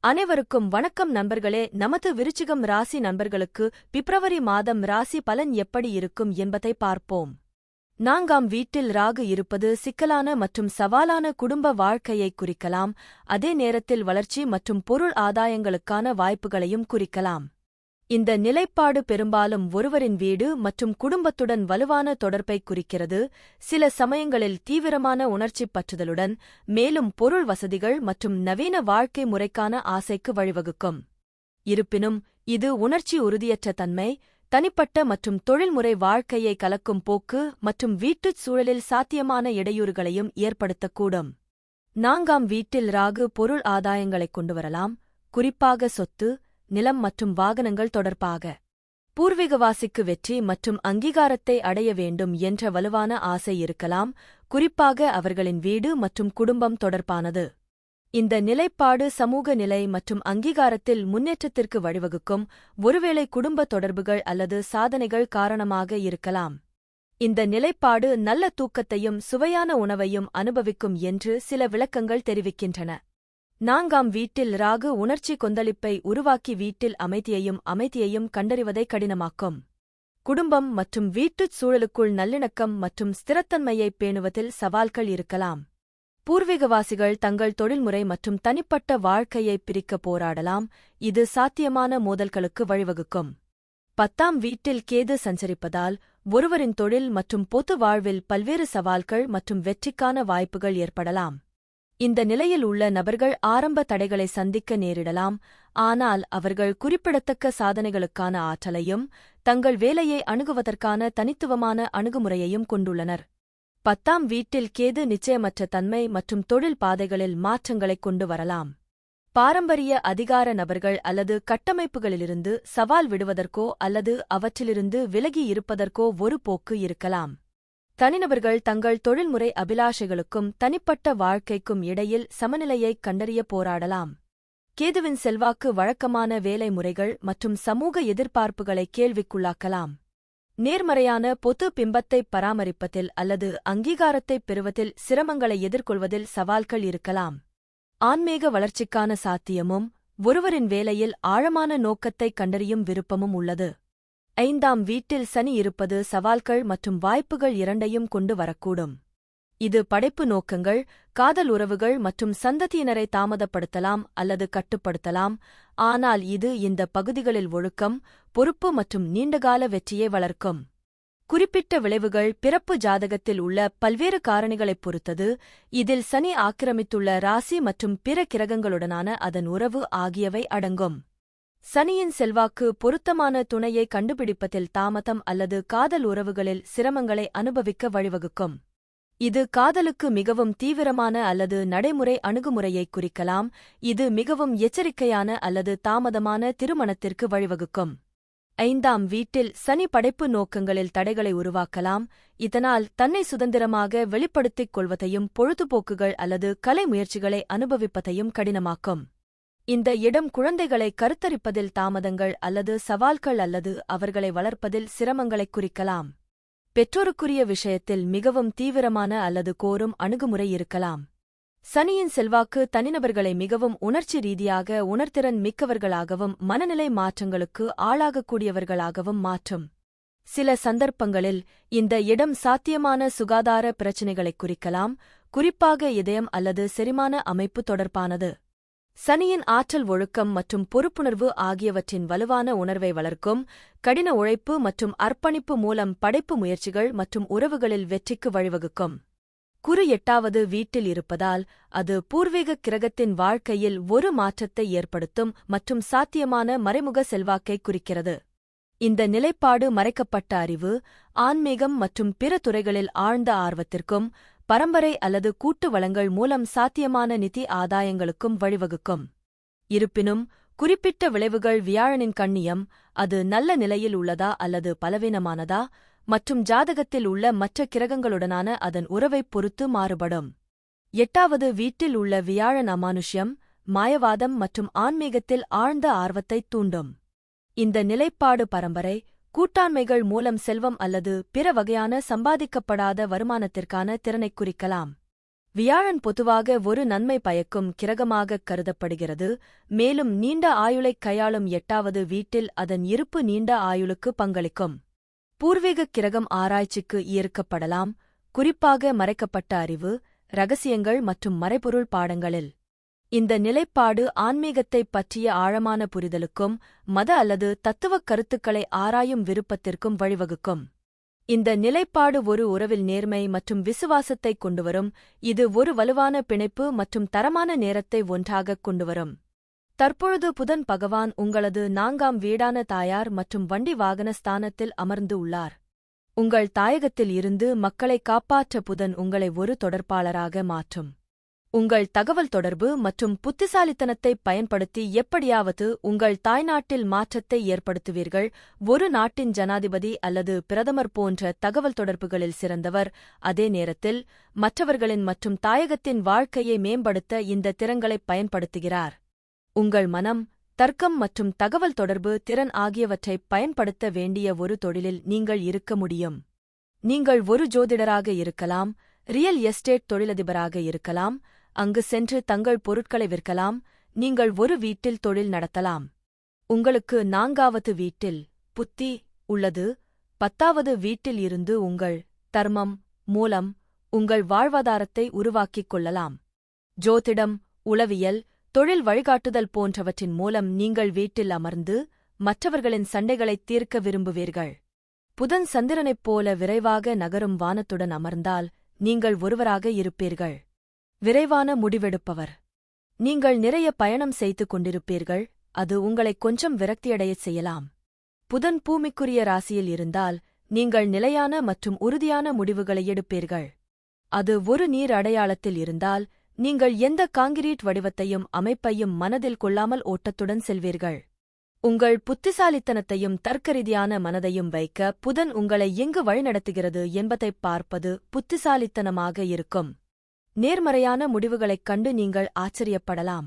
அனைவருக்கும் வணக்கம் நண்பர்களே. நமது விருச்சிகம் ராசி நண்பர்களுக்கு பிப்ரவரி மாதம் ராசி பலன் எப்படி இருக்கும் என்பதை பார்ப்போம். 4ஆம் வீட்டில் ராகு இருப்பது சிக்கலான மற்றும் சவாலான குடும்ப வாழ்க்கையை குறிக்கலாம். அதே நேரத்தில் வளர்ச்சி மற்றும் பொருள் ஆதாயங்களுக்கான வாய்ப்புகளையும் குறிக்கலாம். இந்த நிலைப்பாடு பெரும்பாலும் ஒருவரின் வீடு மற்றும் குடும்பத்துடன் வலுவான தொடர்பை குறிக்கிறது, சில சமயங்களில் தீவிரமான உணர்ச்சிப் பற்றுதலுடன், மேலும் பொருள் வசதிகள் மற்றும் நவீன வாழ்க்கை முறைக்கான ஆசைக்கு வழிவகுக்கும். இருப்பினும், இது உணர்ச்சி உறுதியற்ற தன்மை, தனிப்பட்ட மற்றும் தொழில்முறை வாழ்க்கையை கலக்கும் போக்கு மற்றும் வீட்டுச் சூழலில் சாத்தியமான இடையூறுகளையும் ஏற்படுத்தக்கூடும். 4ஆம் வீட்டில் ராகு பொருள் ஆதாயங்களைக் கொண்டுவரலாம், குறிப்பாக சொத்து, நிலம் மற்றும் வாகனங்கள் தொடர்பாக. பூர்வீகவாசிக்கு வெற்றி மற்றும் அங்கீகாரத்தை அடைய வேண்டும் என்ற வலுவான ஆசை இருக்கலாம், குறிப்பாக அவர்களின் வீடு மற்றும் குடும்பம் தொடர்பானது. இந்த நிலைப்பாடு சமூக நிலை மற்றும் அங்கீகாரத்தில் முன்னேற்றத்திற்கு வழிவகுக்கும், ஒருவேளை குடும்ப தொடர்புகள் அல்லது சாதனைகள் காரணமாக இருக்கலாம். இந்த நிலைப்பாடு நல்ல தூக்கத்தையும் சுவையான உணவையும் அனுபவிக்கும் என்று சில விளக்கங்கள் தெரிவிக்கின்றன. 4ஆம் வீட்டில் ராகு உணர்ச்சி கொந்தளிப்பை உருவாக்கி வீட்டில் அமைதியையும் கண்டறிவதை கடினமாக்கும். குடும்பம் மற்றும் வீட்டுச் சூழலுக்குள் நல்லிணக்கம் மற்றும் ஸ்திரத்தன்மையைப் பேணுவதில் சவால்கள் இருக்கலாம். பூர்வீகவாசிகள் தங்கள் தொழில்முறை மற்றும் தனிப்பட்ட வாழ்க்கையை பிரிக்க போராடலாம், இது சாத்தியமான மோதல்களுக்கு வழிவகுக்கும். 10ஆம் வீட்டில் கேது சஞ்சரிப்பதால் ஒருவரின் தொழில் மற்றும் பொது வாழ்வில் பல்வேறு சவால்கள் மற்றும் வெற்றிக்கான வாய்ப்புகள் ஏற்படலாம். இந்த நிலையில் உள்ள நபர்கள் ஆரம்ப தடைகளை சந்திக்க நேரிடலாம், ஆனால் அவர்கள் குறிப்பிடத்தக்க சாதனைகளுக்கான ஆற்றலையும் தங்கள் வேலையை அணுகுவதற்கான தனித்துவமான அணுகுமுறையையும் கொண்டுள்ளனர். 10ஆம் வீட்டில் கேது நிச்சயமற்ற தன்மை மற்றும் தொழில் பாதைகளில் மாற்றங்களைக் கொண்டு வரலாம். பாரம்பரிய அதிகார நபர்கள் அல்லது கட்டமைப்புகளிலிருந்து சவால் விடுவதற்கோ அல்லது அவற்றிலிருந்து விலகி இருப்பதற்கோ ஒரு போக்கு இருக்கலாம். தனிநபர்கள் தங்கள் தொழில்முறை அபிலாஷைகளுக்கும் தனிப்பட்ட வாழ்க்கைக்கும் இடையில் சமநிலையைக் கண்டறிய போராடலாம். கேதுவின் செல்வாக்கு வழக்கமான வேலை முறைகள் மற்றும் சமூக எதிர்பார்ப்புகளை கேள்விக்குள்ளாக்கலாம். நேர்மறையான பொது பிம்பத்தைப் பராமரிப்பதில் அல்லது அங்கீகாரத்தைப் பெறுவதில் சிரமங்களை எதிர்கொள்வதில் சவால்கள் இருக்கலாம். ஆன்மீக வளர்ச்சிக்கான சாத்தியமும் ஒருவரின் வேலையில் ஆழமான நோக்கத்தைக் கண்டறியும் விருப்பமும் உள்ளது. 5ஆம் வீட்டில் சனி இருப்பது சவால்கள் மற்றும் வாய்ப்புகள் இரண்டையும் கொண்டு வரக்கூடும். இது படைப்பு நோக்கங்கள், காதல் உறவுகள் மற்றும் சந்ததியினரை தாமதப்படுத்தலாம் அல்லது கட்டுப்படுத்தலாம், ஆனால் இது இந்த பகுதிகளில் ஒழுக்கம், பொறுப்பு மற்றும் நீண்டகால வெற்றியை வளர்க்கும். குறிப்பிட்ட விளைவுகள் பிறப்பு ஜாதகத்தில் உள்ள பல்வேறு காரணிகளைப் பொறுத்தது, இதில் சனி ஆக்கிரமித்துள்ள ராசி மற்றும் பிற கிரகங்களுடனான அதன் உறவு ஆகியவை அடங்கும். சனியின் செல்வாக்கு பொருத்தமான துணையை கண்டுபிடிப்பதில் தாமதம் அல்லது காதல் உறவுகளில் சிரமங்களை அனுபவிக்க வழிவகுக்கும். இது காதலுக்கு மிகவும் தீவிரமான அல்லது நடைமுறை அணுகுமுறையைக் குறிக்கலாம், இது மிகவும் எச்சரிக்கையான அல்லது தாமதமான திருமணத்திற்கு வழிவகுக்கும். 5ஆம் வீட்டில் சனி படைப்பு நோக்கங்களில் தடைகளை உருவாக்கலாம், இதனால் தன்னை சுதந்திரமாக வெளிப்படுத்திக் கொள்வதையும் பொழுதுபோக்குகள் அல்லது கலை முயற்சிகளை அனுபவிப்பதையும் கடினமாக்கும். இந்த இடம் குழந்தைகளை கருத்தரிப்பதில் தாமதங்கள் அல்லது சவால்கள் அல்லது அவர்களை வளர்ப்பதில் சிரமங்களைக் குறிக்கலாம். பெற்றோருக்குரிய விஷயத்தில் மிகவும் தீவிரமான அல்லது கோரும் அணுகுமுறை இருக்கலாம். சனியின் செல்வாக்கு தனிநபர்களை மிகவும் உணர்ச்சி ரீதியாக உணர்திறன் மிக்கவர்களாகவும் மனநிலை மாற்றங்களுக்கு ஆளாகக்கூடியவர்களாகவும் மாற்றும். சில சந்தர்ப்பங்களில் இந்த இடம் சாத்தியமான சுகாதார பிரச்சினைகளைக் குறிக்கலாம், குறிப்பாக இதயம் அல்லது செரிமான அமைப்பு தொடர்பானது. சனியின் ஆற்றல் ஒழுக்கம் மற்றும் பொறுப்புணர்வு ஆகியவற்றின் வலுவான உணர்வை வளர்க்கும், கடின உழைப்பு மற்றும் அர்ப்பணிப்பு மூலம் படைப்பு முயற்சிகள் மற்றும் உறவுகளில் வெற்றிக்கு வழிவகுக்கும். குரு 8வது வீட்டில் இருப்பதால் அது பூர்வீக கிரகத்தின் வாழ்க்கையில் ஒரு மாற்றத்தை ஏற்படுத்தும் மற்றும் சாத்தியமான மறைமுக செல்வாக்கை குறிக்கிறது. இந்த நிலைப்பாடு மறைக்கப்பட்ட அறிவு, ஆன்மீகம் மற்றும் பிற துறைகளில் ஆழ்ந்த ஆர்வத்திற்கும், பரம்பரை அல்லது கூட்டு வளங்கள் மூலம் சாத்தியமான நிதி ஆதாயங்களுக்கும் வழிவகுக்கும். இருப்பினும், குறிப்பிட்ட விளைவுகள் வியாழனின் கண்ணியம், அது நல்ல நிலையில் உள்ளதா அல்லது பலவீனமானதா, மற்றும் ஜாதகத்தில் உள்ள மற்ற கிரகங்களுடனான அதன் உறவைப் பொறுத்து மாறுபடும். 8வது வீட்டில் உள்ள வியாழன் அமானுஷ்யம், மாயவாதம் மற்றும் ஆன்மீகத்தில் ஆழ்ந்த ஆர்வத்தைத் தூண்டும். இந்த நிலைப்பாடு பரம்பரை, கூட்டாண்மைகள் மூலம் செல்வம் அல்லது பிற வகையான சம்பாதிக்கப்படாத வருமானத்திற்கான திறனைக் குறிக்கலாம். வியாழன் பொதுவாக ஒரு நன்மை பயக்கும் கிரகமாகக் கருதப்படுகிறது, மேலும் நீண்ட ஆயுளைக் கையாளும் 8வது வீட்டில் அதன் இருப்பு நீண்ட ஆயுளுக்கு பங்களிக்கும். பூர்வீகக் கிரகம் ஆராய்ச்சிக்கு ஈர்க்கப்படலாம், குறிப்பாக மறைக்கப்பட்ட அறிவு, ரகசியங்கள் மற்றும் மறைபொருள் பாடங்களில். இந்த நிலைப்பாடு ஆன்மீகத்தைப் பற்றிய ஆழமான புரிதலுக்கும் மத அல்லது தத்துவக் கருத்துக்களை ஆராயும் விருப்பத்திற்கும் வழிவகுக்கும். இந்த நிலைப்பாடு ஒரு உறவில் நேர்மை மற்றும் விசுவாசத்தைக் கொண்டுவரும், இது ஒரு வலுவான பிணைப்பு மற்றும் தரமான நேரத்தை ஒன்றாகக் கொண்டுவரும். தற்பொழுது புதன் பகவான் உங்களது 4ஆம் வீடான தாயார் மற்றும் வண்டி வாகன ஸ்தானத்தில் அமர்ந்து உள்ளார். உங்கள் தாயகத்தில் இருந்து மக்களை காப்பாற்ற புதன் உங்களை ஒரு தொடர்பாளராக மாற்றும். உங்கள் தகவல் தொடர்பு மற்றும் புத்திசாலித்தனத்தைப் பயன்படுத்தி எப்படியாவது உங்கள் தாய்நாட்டில் மாற்றத்தை ஏற்படுத்துவீர்கள். ஒரு நாட்டின் ஜனாதிபதி அல்லது பிரதமர் போன்ற தகவல் தொடர்புகளில் சிறந்தவர், அதே நேரத்தில் மற்றவர்களின் மற்றும் தாயகத்தின் வாழ்க்கையை மேம்படுத்த இந்த திறன்களைப் பயன்படுத்துகிறார். உங்கள் மனம், தர்க்கம் மற்றும் தகவல் தொடர்பு திறன் ஆகியவற்றைப் பயன்படுத்த வேண்டிய ஒரு தொழிலில் நீங்கள் இருக்க முடியும். நீங்கள் ஒரு ஜோதிடராக இருக்கலாம், ரியல் எஸ்டேட் தொழிலதிபராக இருக்கலாம், அங்கு சென்று தங்கள் பொருட்களை விற்கலாம், நீங்கள் ஒரு வீட்டில் தொழில் நடத்தலாம். உங்களுக்கு 4வது வீட்டில் புத்தி உள்ளது, 10வது வீட்டில் இருந்து உங்கள் தர்மம் மூலம் உங்கள் வாழ்வாதாரத்தை உருவாக்கிக் கொள்ளலாம். ஜோதிடம், உளவியல், தொழில் வழிகாட்டுதல் போன்றவற்றின் மூலம் நீங்கள் வீட்டில் அமர்ந்து மற்றவர்களின் சண்டைகளைத் தீர்க்க விரும்புவீர்கள். புதன் சந்திரனைப் போல விரைவாக நகரும் வானத்துடன் அமர்ந்தால் நீங்கள் ஒருவராக இருப்பீர்கள். விரைவான முடிவெடுப்பவர். நீங்கள் நிறைய பயணம் செய்து கொண்டிருப்பீர்கள், அது உங்களை கொஞ்சம் விரக்தியடையச் செய்யலாம். புதன் பூமிக்குரிய ராசியில் இருந்தால் நீங்கள் நிலையான மற்றும் உறுதியான முடிவுகளை எடுப்பீர்கள். அது ஒரு நீர் அடையாளத்தில் இருந்தால் நீங்கள் எந்த காங்கிரீட் வடிவத்தையும் அமைப்பையும் மனதில் கொள்ளாமல் ஓட்டத்துடன் செல்வீர்கள். உங்கள் புத்திசாலித்தனத்தையும் தர்க்கரீதியான மனதையும் வைக்க புதன் உங்களை எங்கு வழிநடத்துகிறது என்பதைப் பார்ப்பது புத்திசாலித்தனமாக இருக்கும். நேர்மறையான முடிவுகளைக் கண்டு நீங்கள் ஆச்சரியப்படலாம்.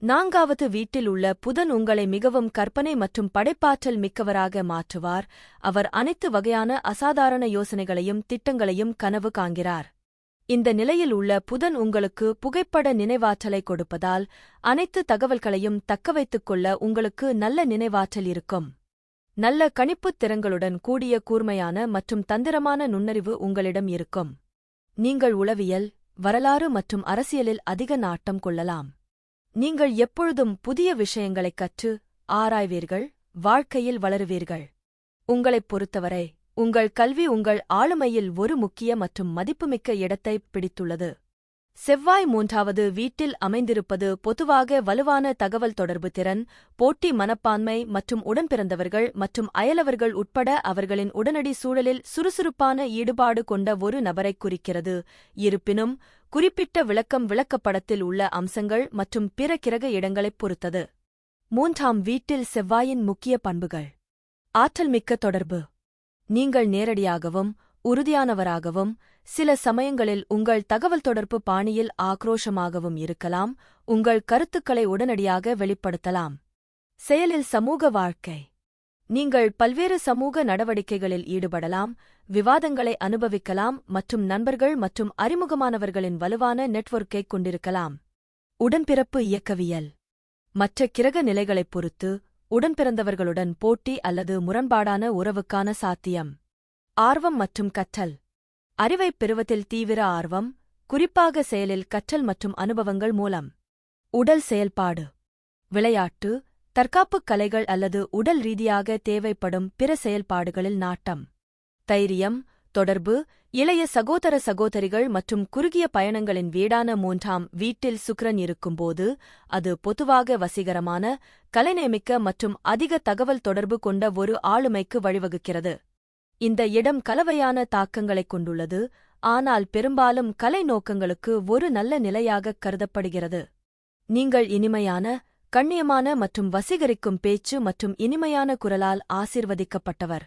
4வது வீட்டில் உள்ள புதன் உங்களை மிகவும் கற்பனை மற்றும் படைப்பாற்றல் மிக்கவராக மாற்றுவார். அவர் அனைத்து வகையான அசாதாரண யோசனைகளையும் திட்டங்களையும் கனவு காண்கிறார். இந்த நிலையில் உள்ள புதன் உங்களுக்கு புகைப்பட நினைவாற்றலை கொடுப்பதால் அனைத்து தகவல்களையும் தக்கவைத்துக் கொள்ள உங்களுக்கு நல்ல நினைவாற்றல் இருக்கும். நல்ல கணிப்புத் திறன்களுடன் கூடிய கூர்மையான மற்றும் தந்திரமான நுண்ணறிவு உங்களிடம் இருக்கும். நீங்கள் உளவியல், வரலாறு மற்றும் அரசியலில் அதிக நாட்டம் கொள்ளலாம். நீங்கள் எப்பொழுதும் புதிய விஷயங்களைக் கற்று ஆராய்வீர்கள், வாழ்க்கையில் வளருவீர்கள். உங்களைப் பொறுத்தவரை உங்கள் கல்வி உங்கள் ஆளுமையில் ஒரு முக்கிய மற்றும் மதிப்புமிக்க இடத்தைப் பிடித்துள்ளது. செவ்வாய் 3வது வீட்டில் அமைந்திருப்பது பொதுவாக வலுவான தகவல் தொடர்பு திறன், போட்டி மனப்பான்மை மற்றும் உடன்பிறந்தவர்கள் மற்றும் அயலவர்கள் உட்பட அவர்களின் உடனடி சூழலில் சுறுசுறுப்பான ஈடுபாடு கொண்ட ஒரு நபரைக் குறிக்கிறது. இருப்பினும், குறிப்பிட்ட விளக்கம் விளக்கப்படத்தில் உள்ள அம்சங்கள் மற்றும் பிற கிரக இடங்களைப் பொறுத்தது. 3ஆம் வீட்டில் செவ்வாயின் முக்கிய பண்புகள். ஆற்றல்மிக்க தொடர்பு. நீங்கள் நேரடியாகவும் உறுதியானவராகவும் சில சமயங்களில் உங்கள் தகவல் தொடர்பு பாணியில் ஆக்ரோஷமாகவும் இருக்கலாம். உங்கள் கருத்துக்களை உடனடியாக வெளிப்படுத்தலாம். செயலில் சமூக வாழ்க்கை. நீங்கள் பல்வேறு சமூக நடவடிக்கைகளில் ஈடுபடலாம், விவாதங்களை அனுபவிக்கலாம் மற்றும் நண்பர்கள் மற்றும் அறிமுகமானவர்களின் வலுவான நெட்வொர்க்கைக் கொண்டிருக்கலாம். உடன்பிறப்பு இயக்கவியல். மற்ற கிரக நிலைகளைப் பொறுத்து உடன்பிறந்தவர்களுடன் போட்டி அல்லது முரண்பாடான உறவுக்கான சாத்தியம். ஆர்வம் மற்றும் கற்றல். அறிவைப் பெறுவதில் தீவிர ஆர்வம், குறிப்பாக செயலில் கற்றல் மற்றும் அனுபவங்கள் மூலம். உடல் செயல்பாடு. விளையாட்டு, தற்காப்புக் கலைகள் அல்லது உடல் ரீதியாக தேவைப்படும் பிற செயல்பாடுகளில் நாட்டம். தைரியம், தொடர்பு, இளைய சகோதர சகோதரிகள் மற்றும் குறுகிய பயணங்களின் வீடான 3ஆம் வீட்டில் சுக்கிரன் இருக்கும்போது அது பொதுவாக வசீகரமான, கலைநேமிக்க மற்றும் அதிக தகவல் தொடர்பு கொண்ட ஒரு ஆளுமைக்கு வழிவகுக்கிறது. இந்த இடம் கலவையான தாக்கங்களைக் கொண்டுள்ளது, ஆனால் பெரும்பாலும் கலை நோக்கங்களுக்கு ஒரு நல்ல நிலையாகக் கருதப்படுகிறது. நீங்கள் இனிமையான, கண்ணியமான மற்றும் வசீகரிக்கும் பேச்சு மற்றும் இனிமையான குரலால் ஆசீர்வதிக்கப்பட்டவர்.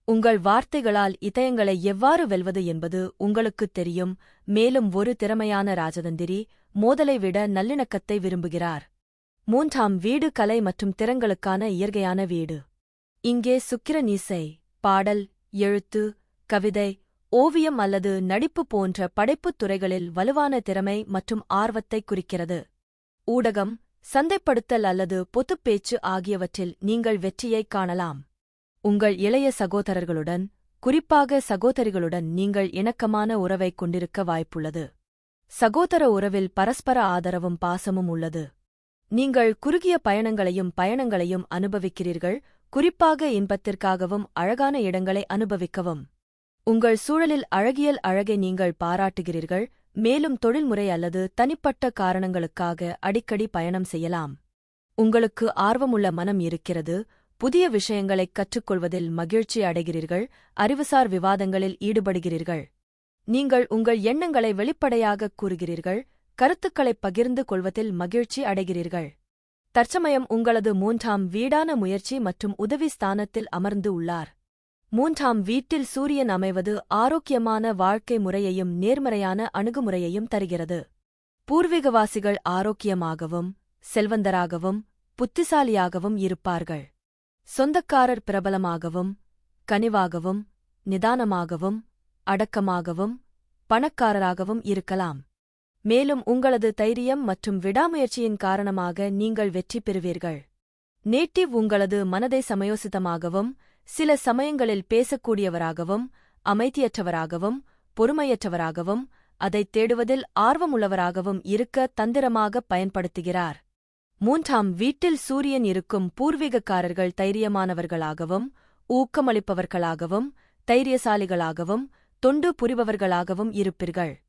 உங்கள் வார்த்தைகளால் இதயங்களை எவ்வாறு வெல்வது என்பது உங்களுக்குத் தெரியும், மேலும் ஒரு திறமையான ராஜதந்திரி மோதலை விட நல்லிணக்கத்தை விரும்புகிறார். 3ஆம் வீடு கலை மற்றும் திறன்களுக்கான இயற்கையான வீடு. இங்கே சுக்கிரன் இசை, பாடல், எழுத்து, கவிதை, ஓவியம் அல்லது நடிப்பு போன்ற படைப்புத் துறைகளில் வலுவான திறமை மற்றும் ஆர்வத்தை குறிக்கிறது. ஊடகம், சந்தைப்படுத்தல் அல்லது பொதுப்பேச்சு ஆகியவற்றில் நீங்கள் வெற்றியைக் காணலாம். உங்கள் இளைய சகோதரர்களுடன், குறிப்பாக சகோதரிகளுடன் நீங்கள் இணக்கமான உறவைக் கொண்டிருக்க வாய்ப்புள்ளது. சகோதர உறவில் பரஸ்பர ஆதரவும் பாசமும் உள்ளது. நீங்கள் குறுகிய பயணங்களையும் அனுபவிக்கிறீர்கள், குறிப்பாக இன்பத்திற்காகவும் அழகான இடங்களை அனுபவிக்கவும். உங்கள் சூழலில் அழகை நீங்கள் பாராட்டுகிறீர்கள், மேலும் தொழில்முறை அல்லது தனிப்பட்ட காரணங்களுக்காக அடிக்கடி பயணம் செய்யலாம். உங்களுக்கு ஆர்வமுள்ள மனம் இருக்கிறது, புதிய விஷயங்களைக் கற்றுக்கொள்வதில் மகிழ்ச்சி அடைகிறீர்கள், அறிவுசார் விவாதங்களில் ஈடுபடுகிறீர்கள். நீங்கள் உங்கள் எண்ணங்களை வெளிப்படையாகக் கூறுகிறீர்கள், கருத்துக்களைப் பகிர்ந்து கொள்வதில் மகிழ்ச்சி அடைகிறீர்கள். தற்சமயம் உங்களது 3ஆம் வீடான முயற்சி மற்றும் உதவி ஸ்தானத்தில் அமர்ந்து உள்ளார். 3ஆம் வீட்டில் சூரியன் அமைவது ஆரோக்கியமான வாழ்க்கை முறையையும் நேர்மறையான அணுகுமுறையையும் தருகிறது. பூர்வீகவாசிகள் ஆரோக்கியமாகவும், செல்வந்தராகவும், புத்திசாலியாகவும் இருப்பார்கள். சொந்தக்காரர் பிரபலமாகவும், கனிவாகவும், நிதானமாகவும், அடக்கமாகவும், பணக்காரராகவும் இருக்கலாம். மேலும் உங்களது தைரியம் மற்றும் விடாமுயற்சியின் காரணமாக நீங்கள் வெற்றி பெறுவீர்கள். நேட்டிவ் உங்களது மனதை சமயோசிதமாகவும், சில சமயங்களில் பேசக்கூடியவராகவும், அமைதியற்றவராகவும், பொறுமையற்றவராகவும், அதைத் தேடுவதில் ஆர்வமுள்ளவராகவும் இருக்க தந்திரமாகப் பயன்படுத்துகிறார். 3ஆம் வீட்டில் சூரியன் இருக்கும் பூர்வீகக்காரர்கள் தைரியமானவர்களாகவும், ஊக்கமளிப்பவர்களாகவும், தைரியசாலிகளாகவும், தொண்டு புரிபவர்களாகவும் இருப்பீர்கள்.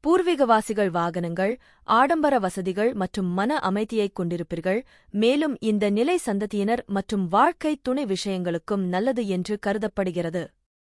பூர்வீகவாசிகள் வாகனங்கள், ஆடம்பர வசதிகள் மற்றும் மன அமைதியைக் கொண்டிருப்பீர்கள், மேலும் இந்த நிலை சந்ததியினர் மற்றும் வாழ்க்கை துணை விஷயங்களுக்கும் நல்லது என்று கருதப்படுகிறது.